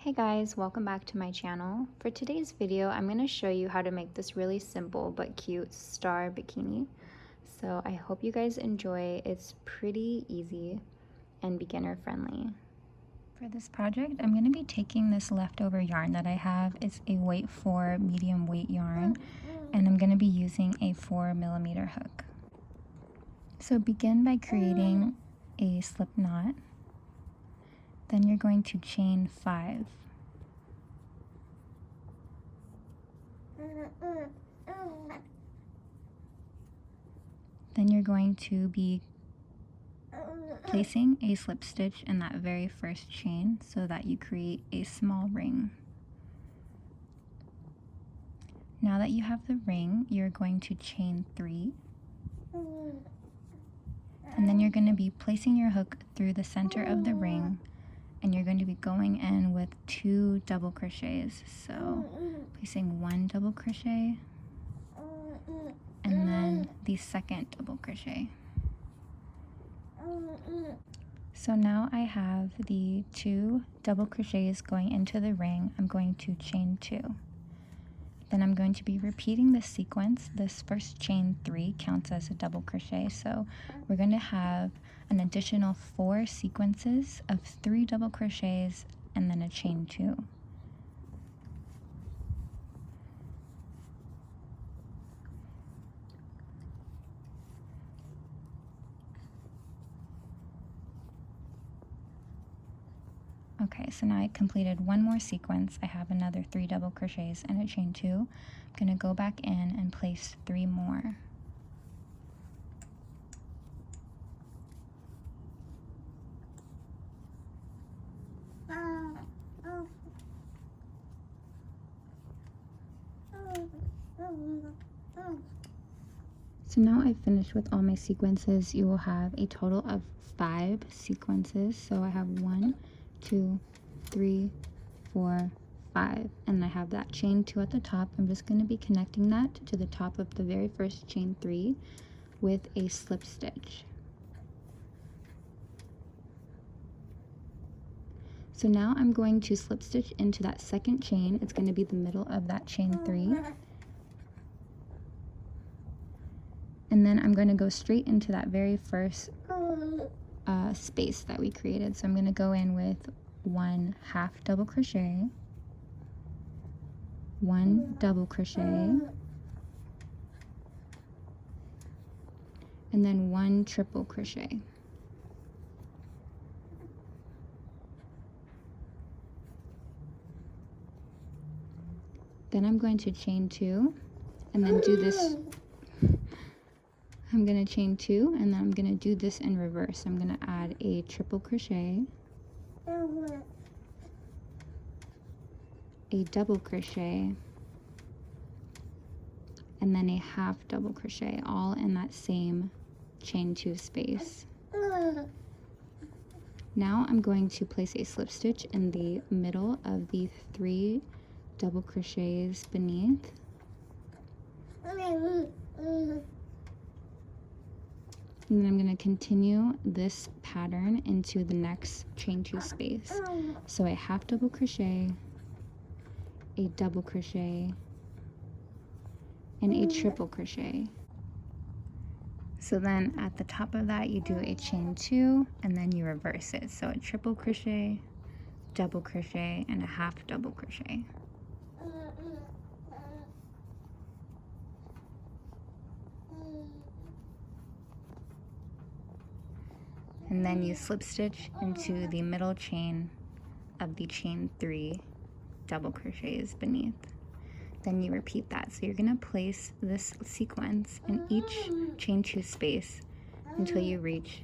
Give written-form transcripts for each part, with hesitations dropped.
Hey guys, welcome back to my channel. For today's video, I'm going to show you how to make this really simple but cute star bikini. So I hope you guys enjoy. It's pretty easy and beginner friendly. For this project, I'm going to be taking this leftover yarn that I have. It's a weight 4 medium weight yarn, and I'm going to be using a 4mm hook. So begin by creating a slip knot. Then you're going to chain 5. Then you're going to be placing a slip stitch in that very first chain so that you create a small ring. Now that you have the ring, you're going to chain 3. And then you're going to be placing your hook through the center of the ring, and you're going to be going in with 2 double crochets. So placing 1 double crochet and then the second double crochet. So now I have the 2 double crochets going into the ring. I'm going to chain 2. Then I'm going to be repeating this sequence. This first chain 3 counts as a double crochet, so we're going to have an additional 4 sequences of 3 double crochets and then a chain 2. Okay, so now I completed 1 more sequence. I have another 3 double crochets and a chain 2. I'm going to go back in and place 3 more. So now I've finished with all my sequences. You will have a total of 5 sequences. So I have 1, 2, 3, 4, 5, and I have that chain 2 at the top. I'm just going to be connecting that to the top of the very first chain 3 with a slip stitch. So now I'm going to slip stitch into that second chain. It's going to be the middle of that chain 3. And then I'm going to go straight into that very first space that we created. So I'm going to go in with 1 half double crochet, 1 double crochet, and then 1 triple crochet. Then I'm going to chain 2 and then do this. I'm going to chain 2 and then I'm going to do this in reverse. I'm going to add a triple crochet, a double crochet, and then a half double crochet, all in that same chain 2 space. Now I'm going to place a slip stitch in the middle of the 3 double crochets beneath. And then I'm going to continue this pattern into the next chain 2 space. So a half double crochet, a double crochet, and a triple crochet. So then at the top of that you do a chain 2 and then you reverse it. So a triple crochet, double crochet, and a half double crochet. And then you slip stitch into the middle chain of the chain 3 double crochets beneath. Then you repeat that. So you're going to place this sequence in each chain 2 space until you reach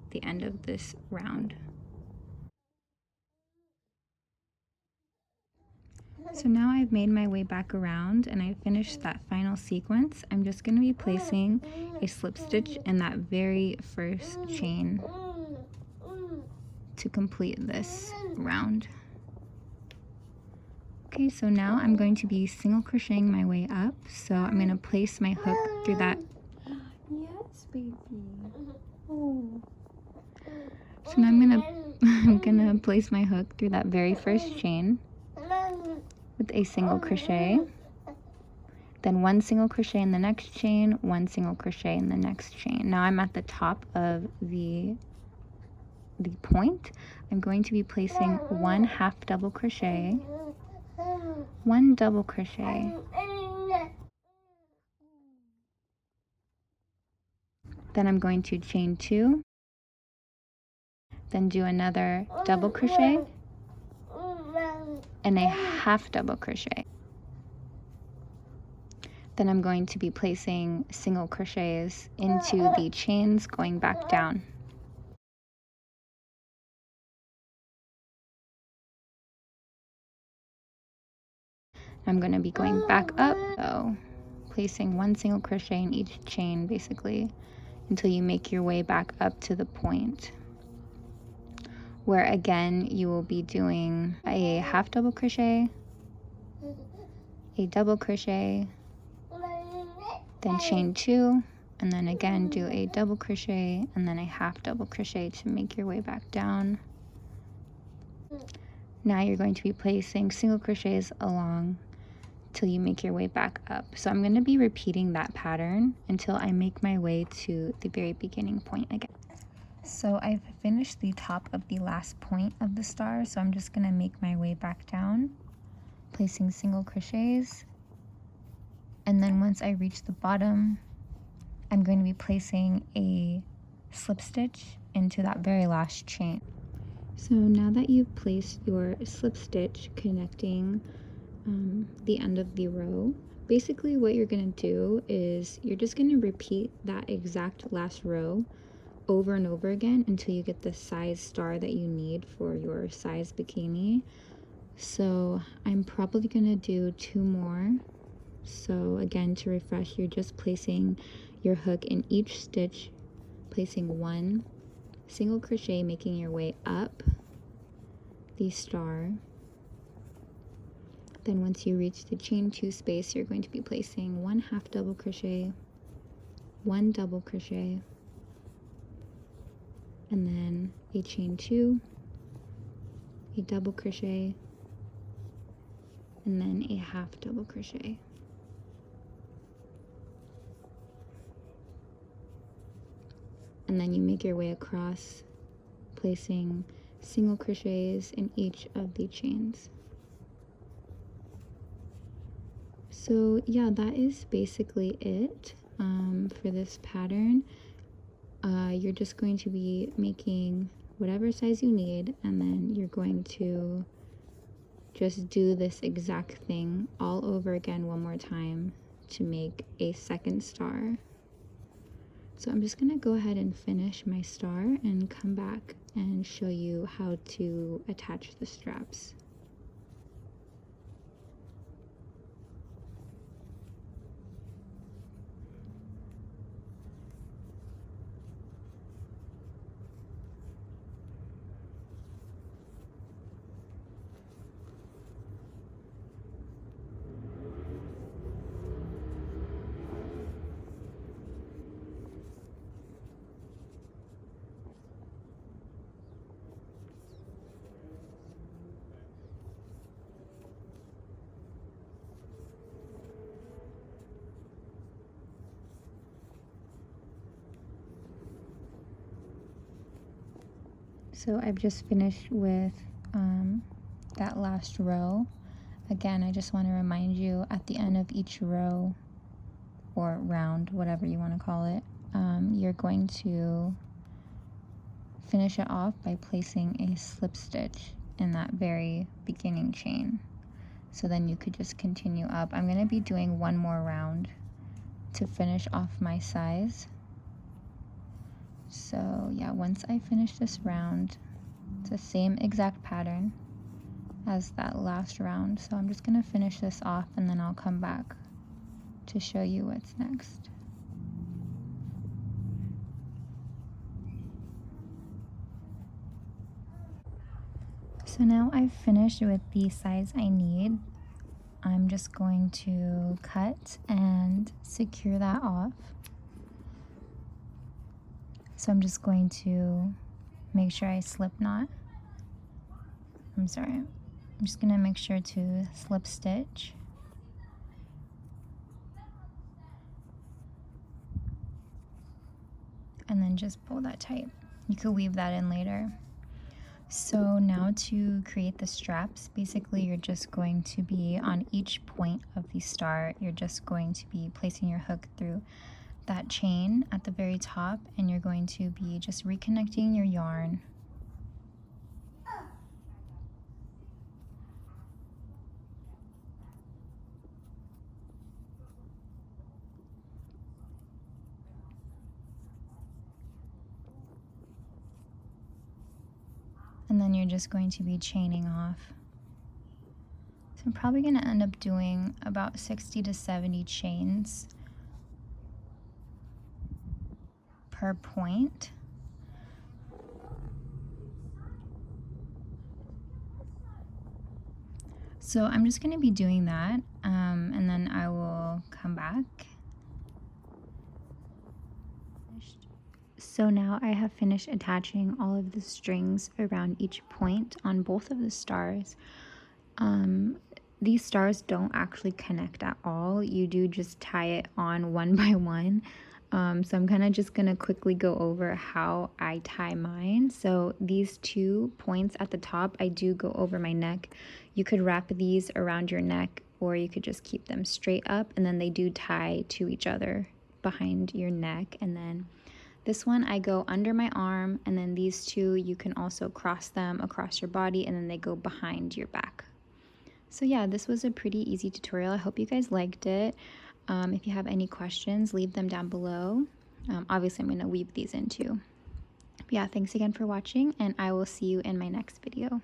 the end of this round. So now I've made my way back around and I finished that final sequence. I'm just going to be placing a slip stitch in that very first chain to complete this round. Okay, so now I'm going to be single crocheting my way up. So I'm going to place my hook through that. Yes, baby. Oh. So now I'm going to I'm gonna place my hook through that very first chain with a single crochet, then 1 single crochet in the next chain, 1 single crochet in the next chain. Now I'm at the top of the point. I'm going to be placing 1 half double crochet, 1 double crochet, then I'm going to chain 2, then do another double crochet and a half double crochet. Then I'm going to be placing single crochets into the chains going back down. I'm going to be going back up, so placing 1 single crochet in each chain basically until you make your way back up to the point, where again you will be doing a half double crochet, a double crochet, then chain 2, and then again do a double crochet and then a half double crochet to make your way back down. Now you're going to be placing single crochets along till you make your way back up. So I'm going to be repeating that pattern until I make my way to the very beginning point again. So I've finished the top of the last point of the star, so I'm just going to make my way back down, placing single crochets, and then once I reach the bottom, I'm going to be placing a slip stitch into that very last chain. So now that you've placed your slip stitch connecting the end of the row, basically what you're going to do is you're just going to repeat that exact last row over and over again until you get the size star that you need for your size bikini. So I'm probably going to do 2 more. So again, to refresh, you're just placing your hook in each stitch, placing 1 single crochet, making your way up the star. Then once you reach the chain 2 space, you're going to be placing 1 half double crochet, 1 double crochet, and then a chain 2, a double crochet, and then a half double crochet. And then you make your way across, placing single crochets in each of the chains. So yeah, that is basically it for this pattern. You're just going to be making whatever size you need, and then you're going to just do this exact thing all over again one more time to make a second star. So I'm just going to go ahead and finish my star and come back and show you how to attach the straps. So I've just finished with that last row. Again, I just want to remind you, at the end of each row or round, whatever you want to call it, you're going to finish it off by placing a slip stitch in that very beginning chain. So then you could just continue up. I'm going to be doing 1 more round to finish off my size. So yeah, once I finish this round, it's the same exact pattern as that last round. So I'm just going to finish this off and then I'll come back to show you what's next. So now I've finished with the size I need. I'm just going to cut and secure that off. So I'm just going to make sure I slip knot I'm just gonna make sure to slip stitch. And then just pull that tight. You could weave that in later. So now to create the straps, basically you're just going to be on each point of the star, you're just going to be placing your hook through that chain at the very top, and you're going to be just reconnecting your yarn. And then you're just going to be chaining off. So I'm probably going to end up doing about 60 to 70 chains per point. So I'm just going to be doing that, and then I will come back. So now I have finished attaching all of the strings around each point on both of the stars. These stars don't actually connect at all. You do just tie it on one by one. So I'm kind of just going to quickly go over how I tie mine. So these 2 points at the top, I do go over my neck. You could wrap these around your neck, or you could just keep them straight up, and then they do tie to each other behind your neck. And then this one I go under my arm, and then these 2 you can also cross them across your body, and then they go behind your back. So yeah, this was a pretty easy tutorial. I hope you guys liked it. If you have any questions, leave them down below. Obviously I'm going to weave these in too. But yeah, thanks again for watching, and I will see you in my next video.